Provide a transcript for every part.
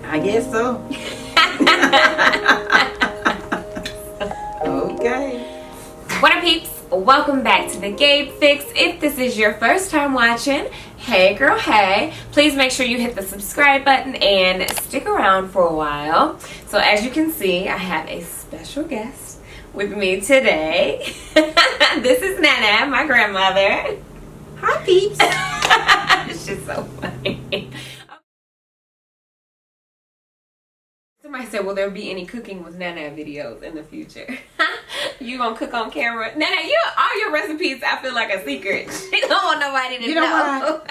I guess so. Okay. What up, peeps? Welcome back to the Gabe Fix. If this is your first time watching, hey girl, hey. Please make sure you hit the subscribe button and stick around for a while. So as you can see, I have a special guest with me today. This is Nana, my grandmother. Hi, peeps. She's so funny. Somebody said, will there be any cooking with Nana videos in the future? You gonna cook on camera? Nana, all your recipes, I feel like a secret. She don't want nobody to know.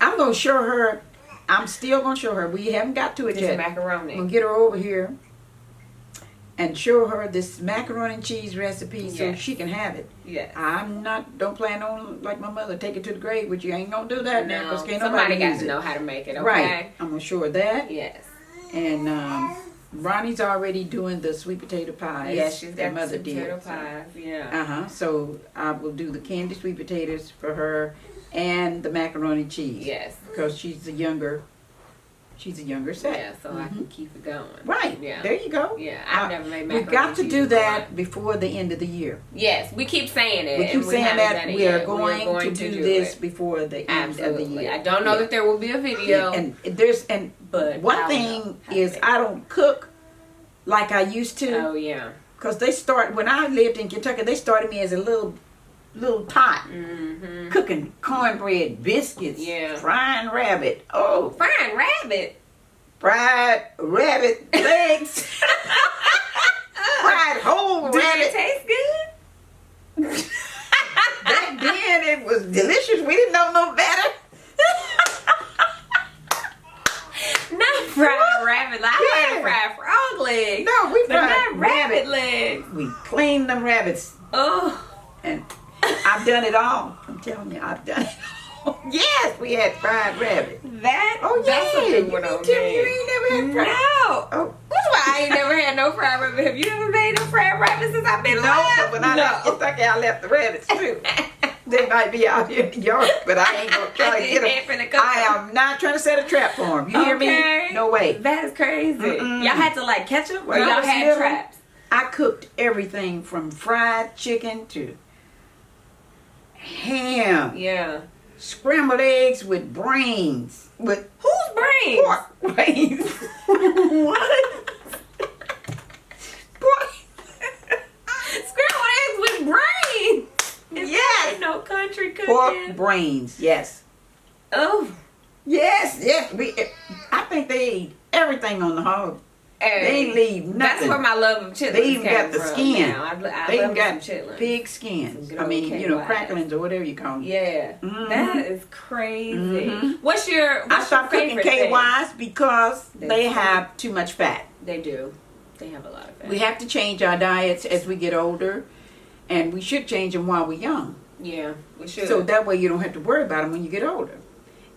I'm gonna show her. I'm still gonna show her. We haven't got to it yet. Macaroni. I'm gonna get her over here and show her this macaroni and cheese recipe so she can have it. Yes. Don't plan on, like my mother, take it to the grave, but you ain't gonna do that now because can't somebody nobody got to know how to make it, okay? Right. I'm gonna show her that. Yes. And Ronnie's already doing the sweet potato pies. Yes, she's got mother sweet potato pies. Yeah. So I will do the candy sweet potatoes for her and the macaroni and cheese. Yes. Because she's a younger set. Yeah, so I can keep it going. Right. Yeah. There you go. Yeah, I've never made macaroni. We got to do that before the end of the year. Yes, we keep saying it. We keep saying that we are going to do this it before the end of the year. I don't know that there will be a video. But one thing is I don't cook like I used to. Oh yeah. Because when I lived in Kentucky, they started me as a little tot, cooking cornbread, biscuits, frying rabbit. Oh, frying rabbit. Fried rabbit legs. Fried whole Did rabbit. it taste good? Back then it was delicious. We didn't know no better. Not fried rabbit legs. I like fried frog legs. No, we fried not rabbit legs. We cleaned them rabbits. Oh. And I've done it all. I'm telling you, I've done it all. Yes, we had fried rabbit. That's a good one on you ain't never had fried rabbit. No. Oh. That's why I ain't never had no fried rabbit. Have you ever made no fried rabbit since I've been alive? No, but when I left Kentucky, I left the rabbits too. They might be out here in New York, but I ain't gonna try to get them. I am not trying to set a trap for them. You hear me? No way. That is crazy. Y'all had to like catch them, or y'all had little, traps? I cooked everything from fried chicken to ham. Yeah. Scrambled eggs with brains. With whose brains? Pork brains. What? Scrambled eggs with brains. Yes. No country cooking. Pork brains. Yes. Oh. Yes. I think they eat everything on the hog. They ain't leave nothing. That's where my love of chitlins They even got the skin. They even got pig skins. I mean, cracklings or whatever you call them. Yeah. That is crazy. What's your I stopped cooking KYs because they have too much fat. They do. They have a lot of fat. We have to change our diets as we get older, and we should change them while we're young. Yeah, we should. So that way you don't have to worry about them when you get older.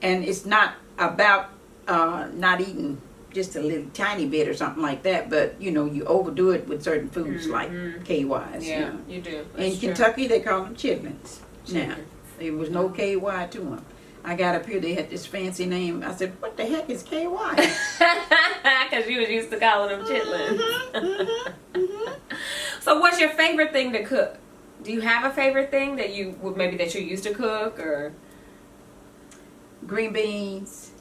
And it's not about not eating just a little tiny bit or something like that, but you overdo it with certain foods like KYs. Yeah, you do. In Kentucky, they call them chitlins. Now, there was no KY to them. I got up here, they had this fancy name. I said, what the heck is KY? Because you was used to calling them chitlins. So what's your favorite thing to cook? Do you have a favorite thing that you used to cook, or? Green beans.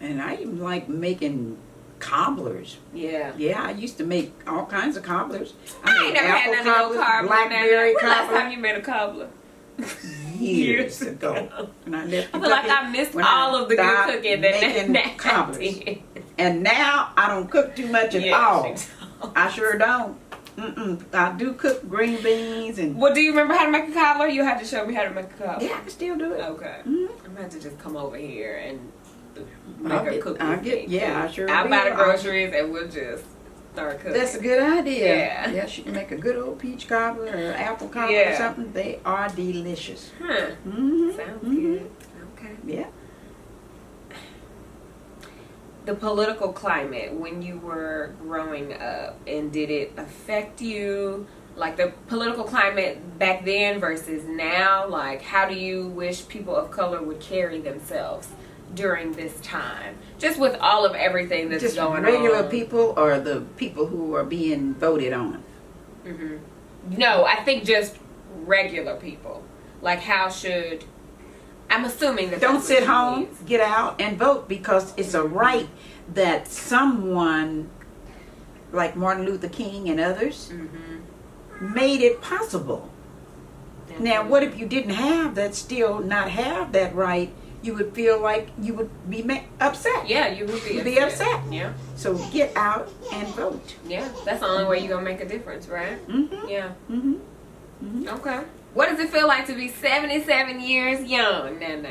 And I even like making cobblers. Yeah. Yeah, I used to make all kinds of cobblers. I ain't never had none of no cobbler. Blackberry cobbler. Last time you made a cobbler? Years ago. When I left Kentucky, I feel like I missed all of the good cooking that cobblers. And now I don't cook too much at all. I sure don't. I do cook green beans and. Well, do you remember how to make a cobbler? You have to show me how to make a cobbler. Yeah, I can still do it. Okay. I'm gonna have to just come over here and make a cookie. I sure will. I'll buy the groceries and we'll just start cooking. That's a good idea. Yeah. Yeah, she can make a good old peach cobbler or apple cobbler or something. They are delicious. Sounds good. Okay. Yeah. The political climate when you were growing up, and did it affect you like the political climate back then versus now? Like, how do you wish people of color would carry themselves during this time? Just with all of everything that's just going on. regular people or the people who are being voted on? No, I think just regular people. Like, how should... I'm assuming that Don't that's sit what she home, means. get out and vote, because it's a right that someone like Martin Luther King and others made it possible. Now, what if you didn't have that, still not have that right? You would feel like you would be upset. Yeah, you would be You'd be upset. Yeah. So get out and vote. Yeah, that's the only way you're going to make a difference, right? Yeah. Okay. What does it feel like to be 77 years young, Nana?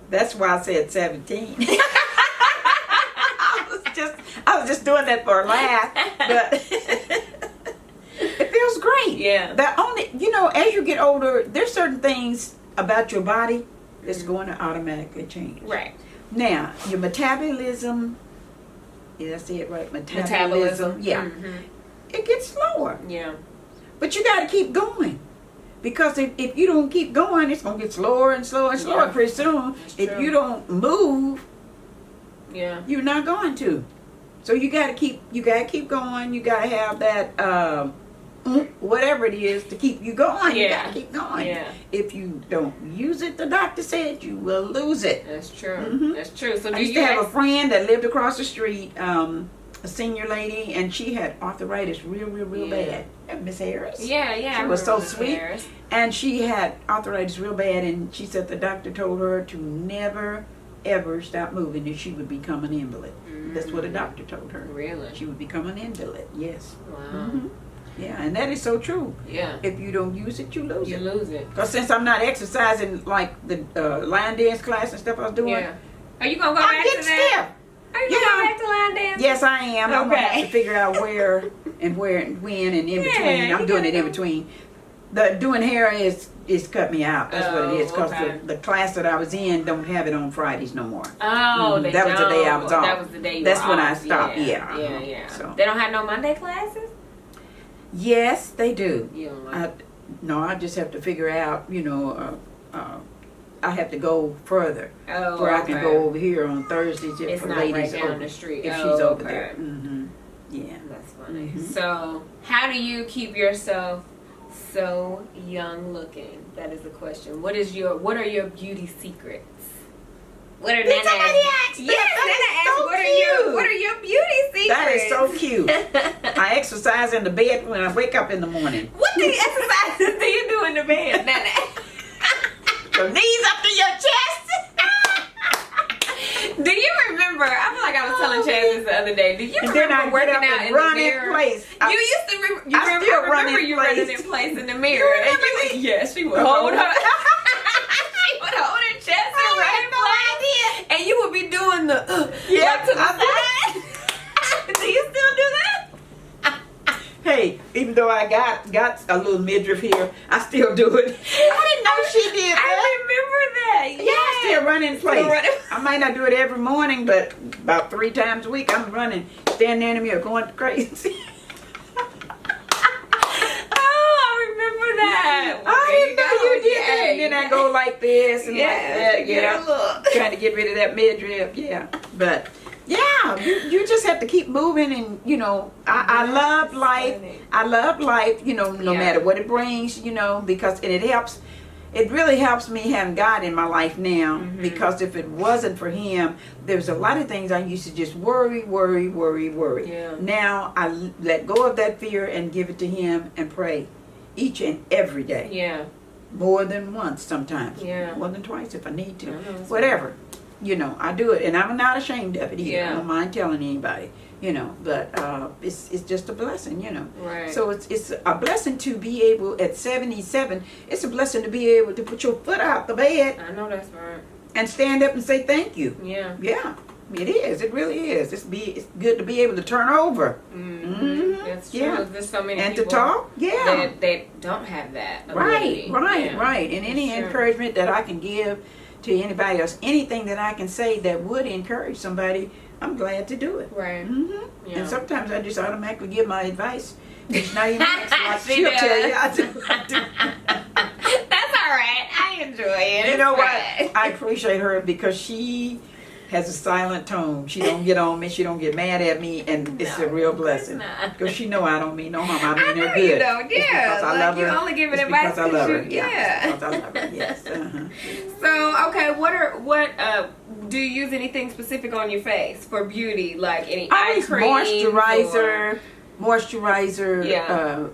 That's why I said 17. I was just doing that for a laugh, but it feels great. Yeah. The only, as you get older, there's certain things about your body that's going to automatically change. Right. Now, your metabolism, did I say it right? Metabolism. Yeah. It gets slower. Yeah. But you got to keep going. Because if you don't keep going, it's going to get slower and slower and slower pretty soon. If you don't move, you're not going to. So you got to keep going. You got to have that whatever it is to keep you going. You got to keep going. Yeah. If you don't use it, the doctor said you will lose it. That's true. That's true. So I used to have a friend that lived across the street, a senior lady, and she had arthritis real bad. Miss Harris. Yeah. She was so sweet. Harris. And she had arthritis real bad, and she said the doctor told her to never, ever stop moving, or she would become an invalid. That's what a doctor told her. Really? She would become an invalid, yes. Wow. Yeah, and that is so true. Yeah. If you don't use it, you lose it. You lose it. Because since I'm not exercising like the line dance class and stuff I was doing, Are you going to go back to that? Are you going to go back to line dance? Yes, I am. I'm going to have Okay. to figure out where and when and in between. I'm doing it in between. The doing hair is cut me out. That's what it is. Because the class that I was in don't have it on Fridays no more. Oh, they that was the day I was off. That was the day you That's were when off. I stopped. Yeah. So They don't have no Monday classes? yes, they do. You don't like No, I just have to figure out. I have to go further where I can go over here on Thursdays if It's a not lady's right down over, the street. if she's over there. Yeah. That's funny. So, how do you keep yourself so young looking? That is the question. What are your beauty secrets? What are Did somebody ask? Yes, That is so what are your beauty secrets? That is so cute. I exercise in the bed when I wake up in the morning. What exercises do you do in the bed, Nana? Your knees up to your chest. Do you remember? I feel like I was telling Chaz this the other day. Do you And then I remember get working up out and in run the in mirror? place. You used to remember. I still I run remember in you place. running in place in the mirror. remember and me? Yes, she would hold her. She would hold her chest and run in place. And you would be doing the like to the side. Do you still do that? Hey, even though I got a little midriff here, I still do it. I didn't know she did that. I remember that. Yeah, I still run in place. Still running. I might not do it every morning, but about 3 times a week I'm running, standing there in the mirror going crazy. I remember that. I didn't know you did that. And then I go like this and like that. get a look. Trying to get rid of that midriff. Yeah. But yeah, you just have to keep moving, and I love life. I love life, no matter what it brings, because it helps. It really helps me having God in my life now, because if it wasn't for Him, there's a lot of things I used to just worry. Yeah. Now I let go of that fear and give it to Him and pray each and every day. Yeah. More than once sometimes. Yeah. More than twice if I need to. That's Whatever. I do it, and I'm not ashamed of it either. Yeah. I don't mind telling anybody, but it's just a blessing, Right. So it's a blessing to be able, at 77, it's a blessing to be able to put your foot out the bed I know that's right. and stand up and say thank you. Yeah. Yeah, it is. It really is. It's good to be able to turn over. That's true. Yeah. There's so many And to people talk. Yeah. that don't have that Right, ability. right. And any That's true. encouragement that I can give to anybody else, anything that I can say that would encourage somebody, I'm glad to do it. Right. Mm-hmm. Yeah. And sometimes I just automatically give my advice. It's not even like She she'll does. tell you. I do. That's all right. I enjoy it. You know It's what? fun. I appreciate her because she has a silent tone. She don't get on me. She don't get mad at me, and it's a real blessing. Because she know I don't mean no harm. I mean her good. You don't. It's Yeah. because I love her. You only give it It's advice because I love her. you, Yeah. It's because I love her. Yes. Uh-huh. So, okay, what do you use anything specific on your face for beauty, like any I eye use cream? moisturizer. Yeah.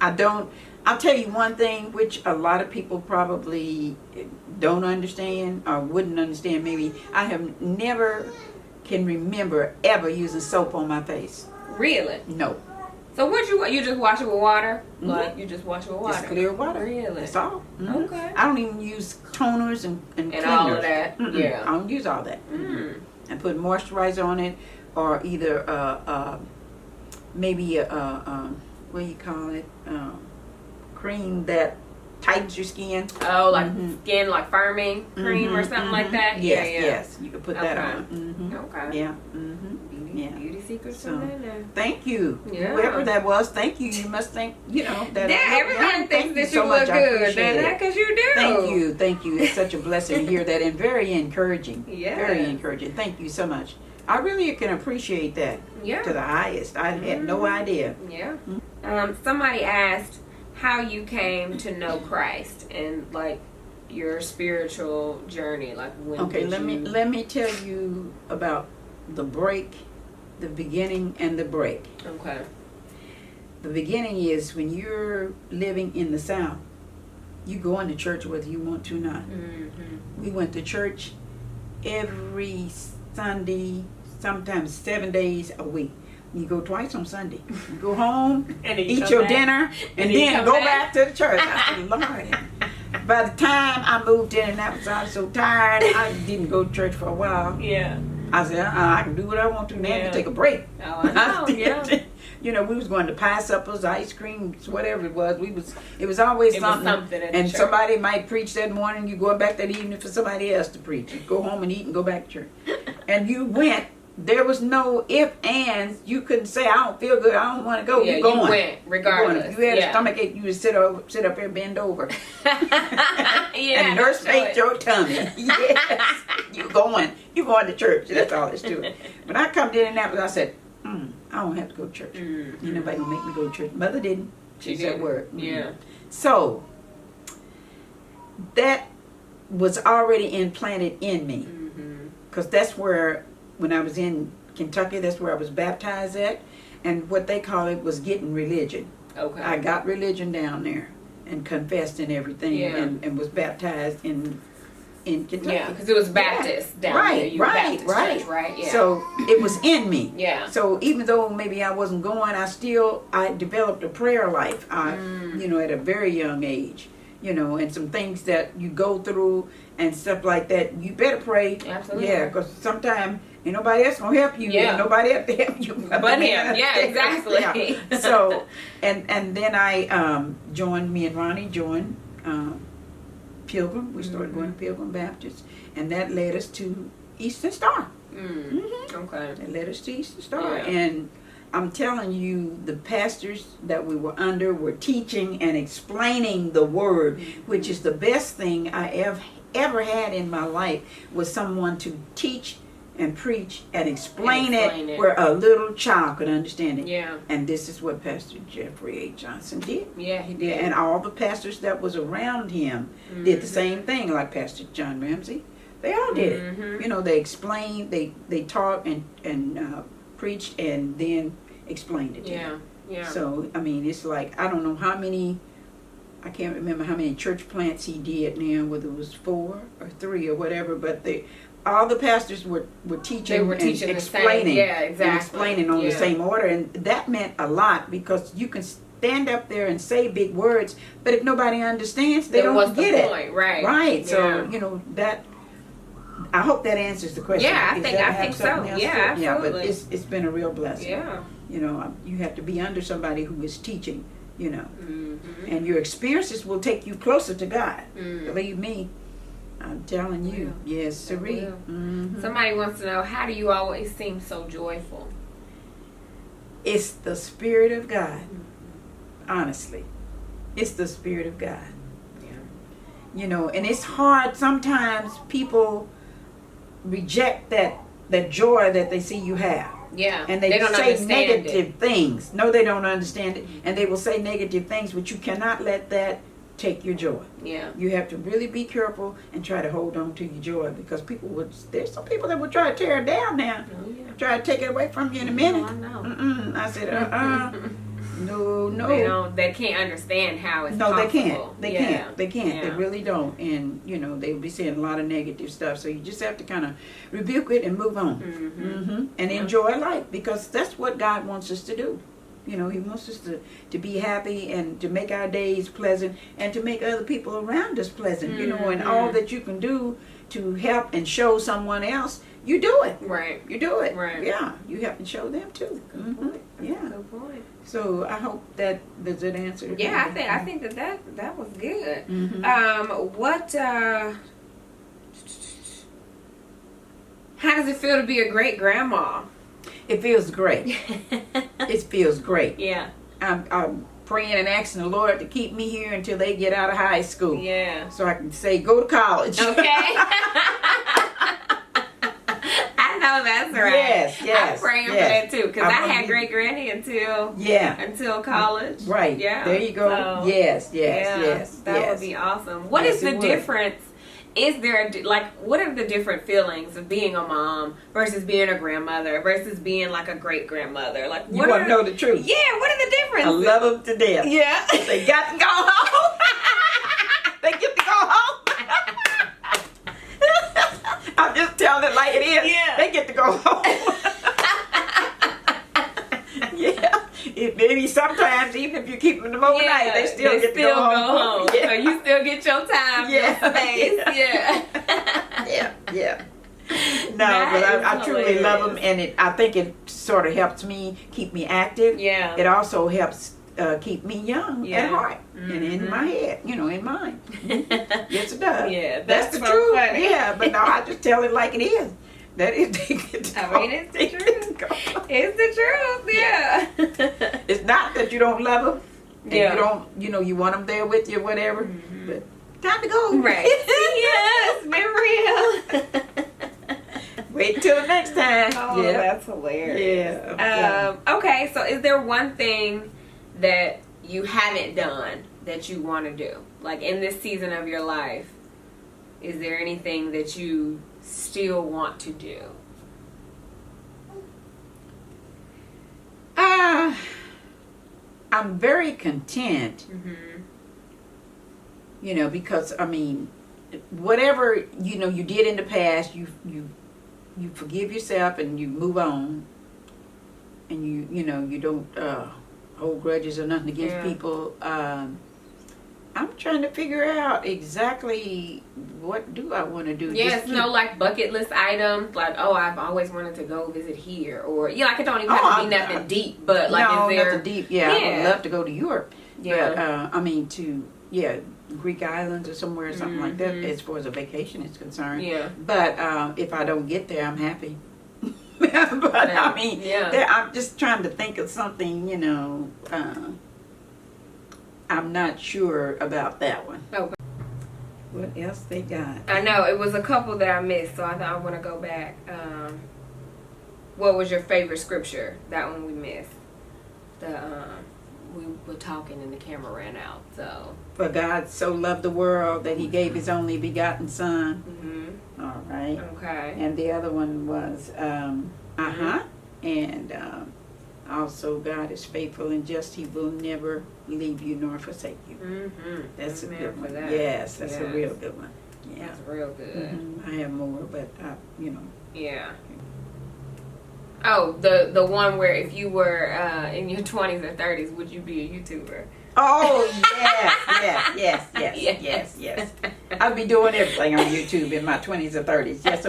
I don't. I'll tell you one thing, which a lot of people probably don't understand or wouldn't understand. Maybe I have never can remember ever using soap on my face. Really? No. So what you just wash it with water? Mhm. Like you just wash it with water? Just clear water. Really? That's all. Mhm. Okay. I don't even use toners and cleaners. all of that. Mm-mm. Yeah. I don't use all that. Mm. And put moisturizer on it, or either maybe what do you call it? Cream that tightens your skin. Oh, like Mhm. skin like firming cream or something like that? Yes, yeah. yes. You can put that Okay. on. Mm-hmm. Okay. Yeah. Mm-hmm. Yeah. Beauty secrets So, from Nano. Thank you. Yeah. Whoever that was, thank you. You must think, that. Yeah, I- everybody thank thinks that so you much. look I good, appreciate Nana, it. because you do. Thank you. Thank you. It's such a blessing to hear that, and very encouraging. Yes. Very encouraging. Thank you so much. I really can appreciate that Yeah. to the highest. I had no idea. Yeah. Somebody asked how you came to know Christ and like your spiritual journey. Like when Okay, did let me tell you about the break, the beginning and the break. Okay. The beginning is when you're living in the South, you go into church whether you want to or not. Mm-hmm. We went to church every Sunday, sometimes 7 days a week. You go twice on Sunday. You go home, And then you eat come your back. dinner, and then you then come go back. back to the church. I said, Lord. By the time I moved in, I was so tired. I didn't go to church for a while. Yeah. I said, I can do what I want to now. Yeah. To take a break. Oh, I know. Yeah. We was going to pie suppers, ice creams, whatever it was. It was always It was something. something at the And church. somebody might preach that morning. You go back that evening for somebody else to preach. You go home and eat and go back to church. And you went. There was no if, ands. You couldn't say, I don't feel good. I don't want to go. Yeah, You're going. you went regardless. If you had Yeah. a stomach ache, you would sit up here, bend over. Yeah. And nurse show ate it. your tummy. Yes. You're going to church. That's all it's to it. When I come to Indianapolis, I said, I don't have to go to church. Mm-hmm. Ain't nobody gonna make me go to church. Mother didn't. She said did. word. Yeah. So that was already implanted in me. Because that's where, when I was in Kentucky, that's where I was baptized at. And what they call it was getting religion. Okay. I got religion down there and confessed and everything, Yeah. and was baptized in Kentucky. Yeah, because it was Baptist down Right, there. You were right, Baptist right. church, right? Yeah. So it was in me. Yeah. So even though maybe I wasn't going, I developed a prayer life. At a very young age. And some things that you go through and stuff like that. You better pray. Absolutely. Yeah, because sometimes ain't nobody else gonna help you. Yeah. Ain't nobody else to help you But him. Yeah, exactly. Yeah. So, and then I me and Ronnie joined Pilgrim. We started going to Pilgrim Baptist, and that led us to Eastern Star. Okay. It led us to Eastern Star, Yeah. and I'm telling you, the pastors that we were under were teaching and explaining the word, which is the best thing I ever had in my life, was someone to teach and preach and explain it where a little child could understand it. Yeah. And this is what Pastor Jeffrey A. Johnson did. Yeah, he did. Yeah, and all the pastors that was around him did the same thing, like Pastor John Ramsey. They all did it. They explained, they taught and preached and then explained it to them. Yeah. So, it's like, I don't know how many, I can't remember how many church plants he did now, whether it was 4 or 3 or whatever, but all the pastors were teaching, They were teaching and the same- explaining. yeah, exactly. And explaining on the Yeah. same order, and that meant a lot, because you can stand up there and say big words, but if nobody understands, they Then what's don't the get it. point? Right. Right. So, Yeah. that, I hope that answers the question. Yeah, I Is think- that I have think so. something else Yeah, to it? Yeah, but absolutely. it's been a real blessing. Yeah. You have to be under somebody who is teaching, Mm-hmm. and your experiences will take you closer to God. Believe me, I'm telling you. Yes, sirree. Mm-hmm. Somebody wants to know, how do you always seem so joyful? It's the Spirit of God. Honestly. It's the Spirit of God. Yeah. You know, and it's hard. Sometimes people reject that joy that they see you have. Yeah. And they don't say understand negative things. No, they don't understand it. And they will say negative things, but you cannot let that take your joy. Yeah. You have to really be careful and try to hold on to your joy, because there's some people that will try to tear it down now. Oh, yeah. Try to take it away from you in a minute. Oh, I know. I said, no. They can't understand how it's No, possible. they can't. They can't. They can't. Yeah. They really don't. And, you know, they'll be saying a lot of negative stuff. So you just have to kind of rebuke it and move on. And enjoy life, because that's what God wants us to do. You know, He wants us to be happy and to make our days pleasant and to make other people around us pleasant. You know, and all that you can do to help and show someone else, you do it. Right. You do it. Right. Yeah. You have to show them too. Good point. Yeah. Good point. So I hope that does it answer. Yeah, I think that was good. How does it feel to be a great grandma? It feels great. It feels great. Yeah. I'm praying and asking the Lord to keep me here until they get out of high school. Yeah. So I can say, go to college. Okay. I know that's right. Yes. I'm praying for that too, because I had great granny until college. Right. Yeah. There you go. So, Yes. That would be awesome. What is the difference? Is there what are the different feelings of being a mom versus being a grandmother versus being like a great grandmother? Like, you want to know the truth? Yeah. What are the differences? I love them to death. Yeah. They got to go home. They get to go home. I'm just telling it like it is. Yeah. They get to go home. Yeah. Maybe sometimes, even if you keep them overnight, they still get to go home. Yeah. So you still get your time, your space. Yeah. No, but I truly love them, and I think it sort of helps me keep me active. Yeah. It also helps keep me young at heart and in my head, in mind. Yes, it does. Yeah, that's the so truth. funny. Yeah, but no, I just tell it like it is. That is, they get to go. It's the truth. It's the truth. Yeah. It's not that you don't love them. And Yeah. you don't, you want them there with you, whatever. But time to go. Right. Yes, been real. Wait till the next time. Oh, yeah. That's hilarious. Yeah. Okay, so is there one thing that you haven't done that you want to do? Like in this season of your life, is there anything that you still want to do? I'm very content, because whatever you did in the past, you forgive yourself and you move on, and you don't hold grudges or nothing against people. I'm trying to figure out exactly what do I want to do. Yes, like bucket list items, like I've always wanted to go visit here, or like it don't even have to be nothing deep, but like no, is there nothing deep. Yeah, I would love to go to Europe. Yeah, but Greek islands or somewhere or something like that, as far as a vacation is concerned. Yeah, but if I don't get there, I'm happy. But I'm just trying to think of something. I'm not sure about that one. Okay. What else they got? I know it was a couple that I missed, so I thought I want to go back. What was your favorite scripture? That one we missed. We were talking and the camera ran out. So. For God so loved the world that He gave His only begotten Son. All right. Okay. And the other one was and also God is faithful and just; He will never leave you nor forsake you. That's a good one. Yes, that's a real good one. Yeah, that's real good. I have more, but Yeah. Oh, the one where if you were in your 20s or 30s, would you be a YouTuber? Oh yes. I'd be doing everything on YouTube in my 20s or 30s. Yes,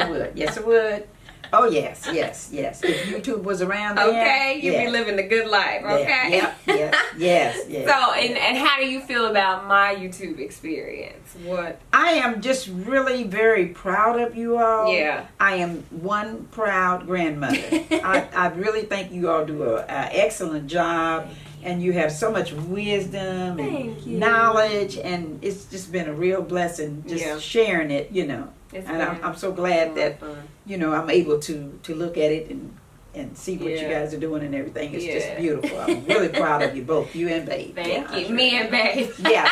I would. Oh yes, yes, yes. If YouTube was around then, Okay, you'd yeah. be living the good life. Yeah, Okay. Yep. Yes. So, and how do you feel about my YouTube experience? What? I am just really very proud of you all. Yeah. I am one proud grandmother. I really think you all do an excellent job, and you have so much wisdom and knowledge, and it's just been a real blessing just sharing it, you know. And I'm so glad that you know I'm able to look at it and see what you guys are doing and everything. It's just beautiful. I'm really proud of you both, you and Babe. Thank you. Me and Babe. Yeah.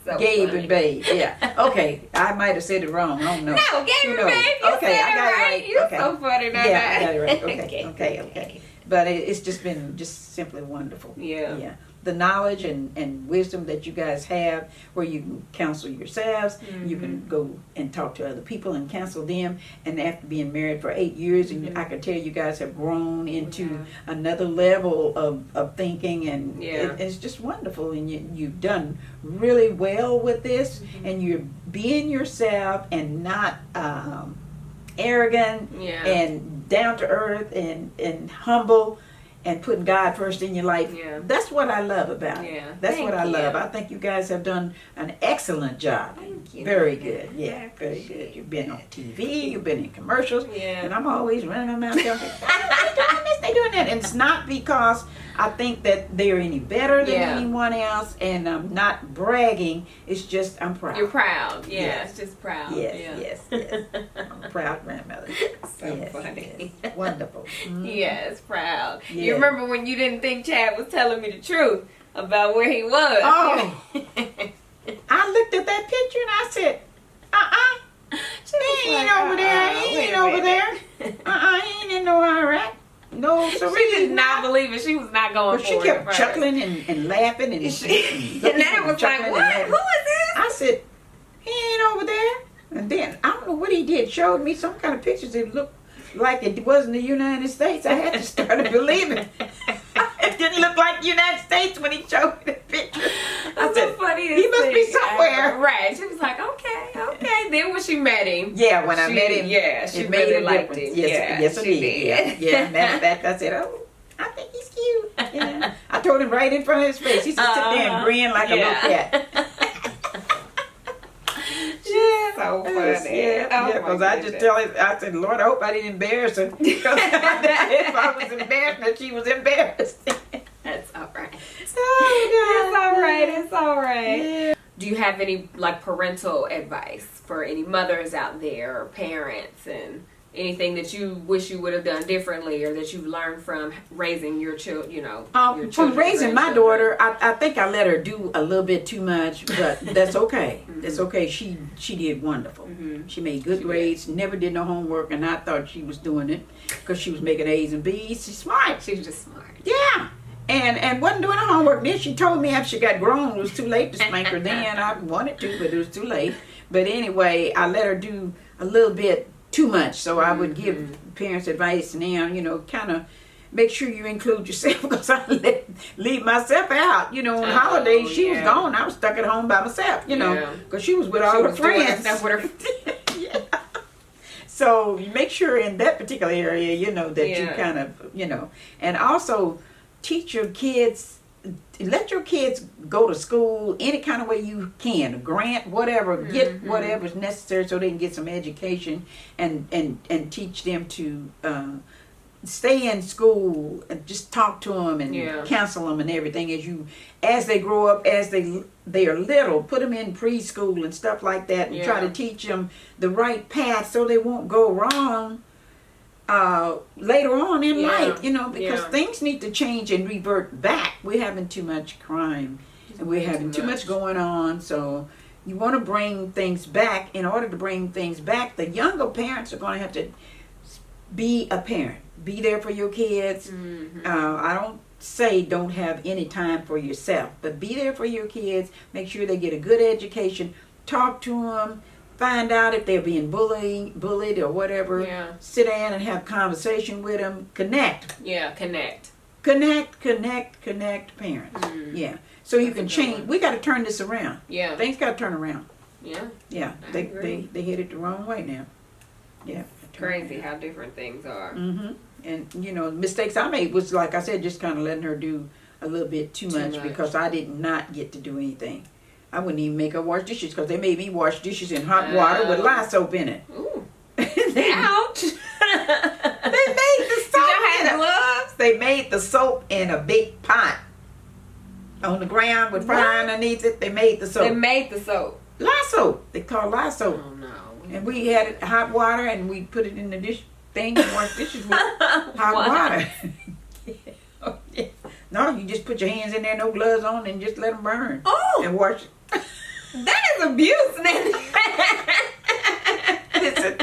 So Gabe funny. and Babe, yeah. Okay, I might have said it wrong. I don't know. No, Gabe and Babe. You Okay, said I got it right. You're Okay. so funny. Yeah, I got it right. Okay. But it's just been just simply wonderful. Yeah. The knowledge and wisdom that you guys have, where you can counsel yourselves, you can go and talk to other people and counsel them. And after being married for 8 years, and I can tell you guys have grown into another level of thinking, and it's just wonderful. And you've done really well with this, and you're being yourself and not arrogant and down to earth and humble. And putting God first in your life. Yeah. That's what I love about it. Yeah. That's what I love. you. I think you guys have done an excellent job. Thank you. Very good. I Yeah, very appreciate good. You've been on TV, you've been in commercials. Yeah. And I'm always running my mouth going, they doing this, they doing that. And it's not because I think that they're any better than anyone else, and I'm not bragging. It's just I'm proud. You're proud. Yeah, Yes. it's just proud. Yes. I'm a proud grandmother. So funny. Yes. Wonderful. Yes, proud. Yeah. You remember when you didn't think Chad was telling me the truth about where he was? Oh. I looked at that picture and I said, he ain't over there. He ain't over there. He ain't in no Iraq. No, so She did not believe it. She was not going But for she it. kept at first. chuckling and laughing and And then it was like, what? Who is this? I said, he ain't over there. And then I don't know what he did. Showed me some kind of pictures that looked like it wasn't the United States. I had to start to believe it. It didn't look like the United States when he showed me the picture. I said, funniest he must be thing somewhere. ever. Right. She was like, okay. Then when she met him. Yeah, when I met him, she it made really a liked difference. him. Yes, it she did. Yeah. Matter of fact, I said, oh, I think he's cute. Yeah. I told him right in front of his face. He said, sit there and grin like a little cat. So funny. Because I just tell him, I said, Lord, I hope I didn't embarrass her. Because if I was embarrassed, that she was embarrassed. That's all right. Oh, It's all right. Yeah. Do you have any like parental advice for any mothers out there or parents, and anything that you wish you would have done differently or that you've learned from raising your children, your From children, raising my grandchildren? daughter, I think I let her do a little bit too much, but that's okay. That's okay. She did wonderful. She made good grades, never did no homework, and I thought she was doing it because she was making A's and B's. She's smart. She was just smart. Yeah. And wasn't doing her homework. Then she told me after she got grown, it was too late to spank her then. I wanted to, but it was too late. But anyway, I let her do a little bit too much. So I would give parents advice now, kind of make sure you include yourself, because I leave myself out. On holidays, she was gone. I was stuck at home by myself, because she was with all her friends. Yeah. So you make sure in that particular area, that you kind of, and also teach your kids, let your kids go to school any kind of way you can, grant whatever, get whatever's necessary so they can get some education, and teach them to stay in school and just talk to them and counsel them and everything as they grow up, as they are little, put them in preschool and stuff like that, and try to teach them the right path so they won't go wrong later on in life, because things need to change and revert back. We're having too much crime and we're having too much going on, so you want to bring things back. In order to bring things back, the younger parents are going to have to be a parent, be there for your kids. I don't say don't have any time for yourself, but be there for your kids. Make sure they get a good education, talk to them, find out if they're being bullied or whatever. Sit down and have conversation with them. Connect. Connect parents. So you can change. We got to turn this around. Things got to turn around. They headed the wrong way now. Crazy how different things are. Mm-hmm. And, you know, mistakes I made was, like I said, just kind of letting her do a little bit too much because I did not get to do anything. I wouldn't even make her wash dishes because they made me wash dishes in hot water with lye soap in it. Ooh. Ouch. They made the soap. Did y'all have gloves? They made the soap in a big pot on the ground with fire underneath it. They made the soap. They made the soap. Lye soap. They call lye soap. Oh no. And we had it hot water and we put it in the dish thing and wash dishes with hot water. Yeah. No, you just put your hands in there, no gloves on, and just let them burn. Oh. And wash it. That is abuse, Listen,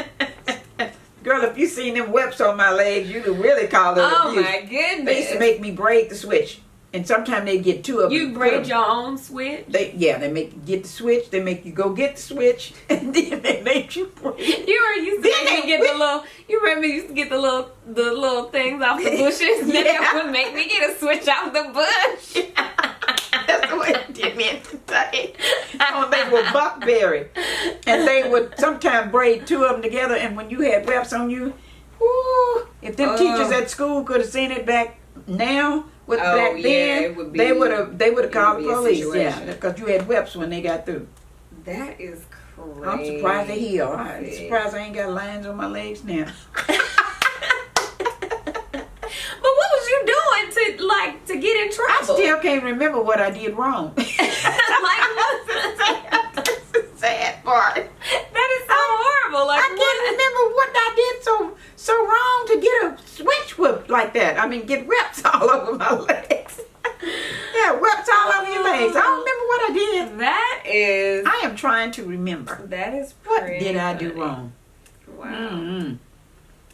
girl, if you seen them webs on my legs, you'd really call it abuse. Oh my goodness. They used to make me braid the switch. And sometimes they'd get two of them. You braid your own switch? They make you get the switch. They make you go get the switch, and then they make you braid. You were used to make me get the little. You remember you used to get the little things off the bushes. And then they would make me get a switch off the bush. That's the way it did me today. Oh, they were buckberry, and they would sometimes braid two of them together. And when you had webs on you, whoo, if them teachers at school could have seen it back now. Back then, they would have called the police, because you had webs when they got through. That is crazy. I'm surprised they heal. I'm surprised I ain't got lines on my legs now. But what was you doing to get in trouble? I still can't remember what I did wrong. That's the sad part. That is so horrible. Like, I can't remember what I did so wrong to get a switch whipped like that. I mean, get reps all over my legs. Yeah, reps all over your legs. I don't remember what I did. That is. I am trying to remember. That is. What did I do wrong? Wow. Mm-hmm.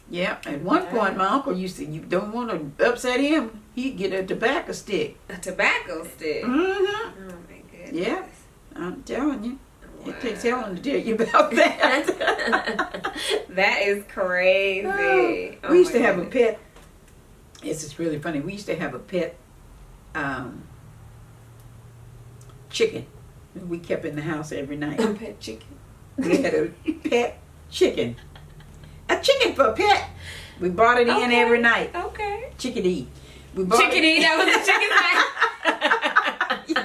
Yeah, at one point my uncle used to, you don't want to upset him, he'd get a tobacco stick. A tobacco stick? Mm-hmm. Oh my goodness. Yeah, I'm telling you. Wow. It takes Helen to tell you about that. That is crazy. We used to have a pet. This is really funny. We used to have a pet chicken. We kept in the house every night. A pet chicken. We had a pet chicken. A chicken for a pet. We brought it in every night. Okay. Chickadee. Chickadee, that was a chicken name. Yeah.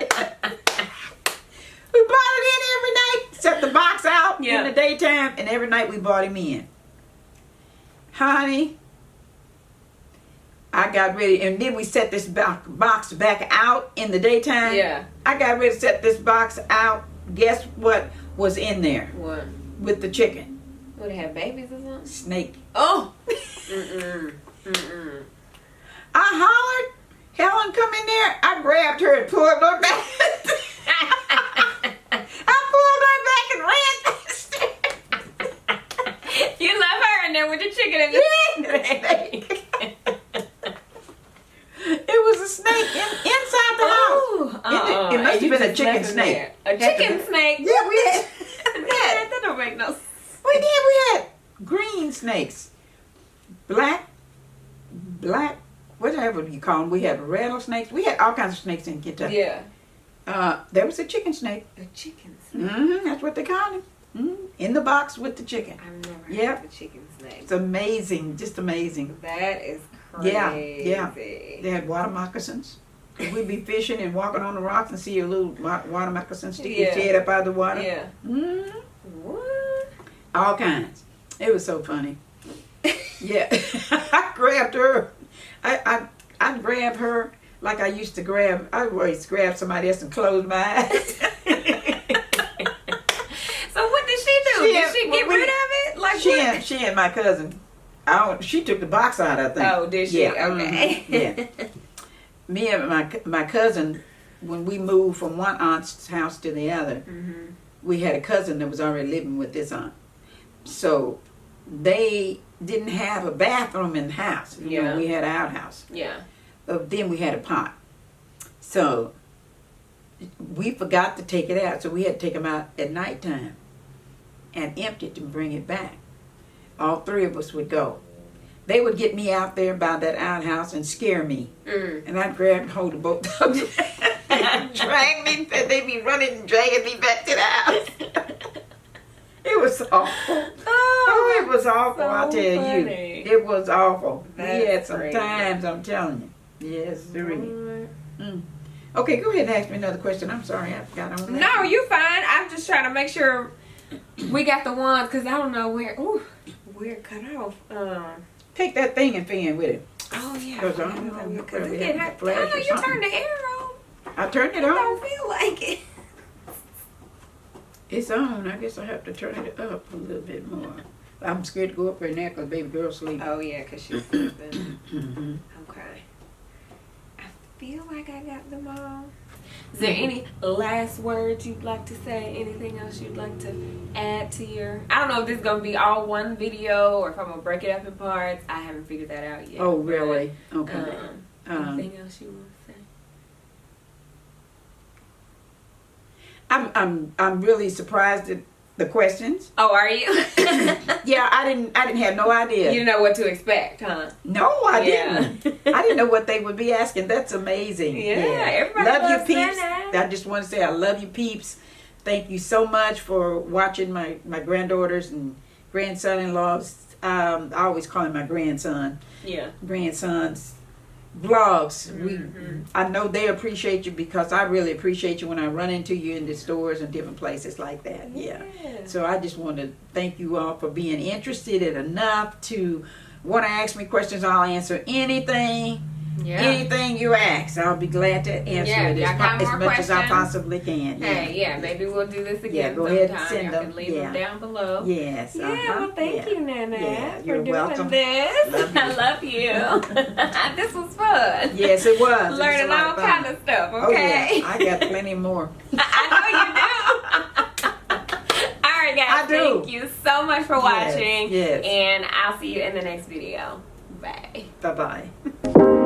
We brought it in every night. Set the box out in the daytime, and every night we brought him in. Honey, I got ready, and then we set this box back out in the daytime. Yeah. I got ready to set this box out. Guess what was in there? What? With the chicken. Would it have babies or something? Snake. Oh. Mm-mm. Mm-mm. I hollered. Helen, come in there. I grabbed her and pulled her back. I pulled her back and ran. You left her in there with the chicken and the snake. It was a snake inside the house. It must have been a chicken snake. A chicken snake? Yeah, we had. That don't make no sense. We did. We had green snakes. Black, whatever you call them. We had rattlesnakes. We had all kinds of snakes in Kentucky. Yeah. There was a chicken snake. A chicken snake? Mm-hmm. That's what they called him. Mm-hmm. In the box with the chicken. I've never heard of a chicken snake. It's amazing. Just amazing. That is crazy. Yeah. They had water moccasins. We'd be fishing and walking on the rocks and see a little water moccasin stick his head up out of the water. Yeah. Mm-hmm. What? All kinds. It was so funny. Yeah. I grabbed her. I grabbed her like I used to grab. I always grab somebody else and close my eyes. So what did she do? Did she get rid of it? Like she and my cousin. She took the box out, I think. Oh, did she? Yeah. Okay. Yeah. Me and my cousin, when we moved from one aunt's house to the other, we had a cousin that was already living with this aunt. So they didn't have a bathroom in the house. You know, we had an outhouse. Yeah. Then we had a pot. So we forgot to take it out. So we had to take them out at nighttime and empty it and bring it back. All three of us would go. They would get me out there by that outhouse and scare me. And I'd grab and hold the boat up and drag me. They'd be running and dragging me back to the house. It was awful. Oh, it was awful, So I tell you. funny. It was awful. We That's had some crazy. times, I'm telling you. Yes, sir. Lord. Okay, go ahead and ask me another question. I'm sorry, I forgot on that. No, you fine. I'm just trying to make sure we got the ones because I don't know where. Ooh, where it cut off. Take that thing and fan with it. Oh yeah. Because I don't know where Because we it's have getting the hot. flash I or know you something. turned the arrow. I turned it I on. don't feel like it. It's on. I guess I have to turn it up a little bit more. I'm scared to go up right now because baby girl sleep. Oh yeah, because she's sleeping. Mm-hmm. Okay. I feel like I got them all. Is there any last words you'd like to say? Anything else you'd like to add to your... I don't know if this is going to be all one video or if I'm going to break it up in parts. I haven't figured that out yet. Oh, really? But, Okay. anything else you want to say? I'm really surprised at the questions. Oh, are you? Yeah, I didn't have no idea. You didn't know what to expect, huh? No, I Yeah. didn't. I didn't know what they would be asking. That's amazing. Yeah, everybody love loves you, peeps. Nano. I just want to say I love you, peeps. Thank you so much for watching my granddaughters and grandson-in-laws. I always call him my grandson's vlogs. I know they appreciate you because I really appreciate you when I run into you in the stores and different places like that. Yeah. So I just want to thank you all for being interested in enough to want to ask me questions. I'll answer anything. Yeah. Anything you ask, I'll be glad to answer Yeah, it y'all got as more much as I questions? possibly can. Hey, yeah, maybe we'll do this again go ahead and sometime. send Y'all them. can leave them down below. Yes. Yeah, well, thank you, Nana, Yeah, for you're doing welcome. this. Love you. I love you. This was fun. Yes, it was. It was a Learning lot all of fun. kind of stuff, Oh, okay? yeah. I got plenty more. I know you do. All right, guys. I do. Thank you so much for watching. Yes. And I'll see you in the next video. Bye. Bye-bye.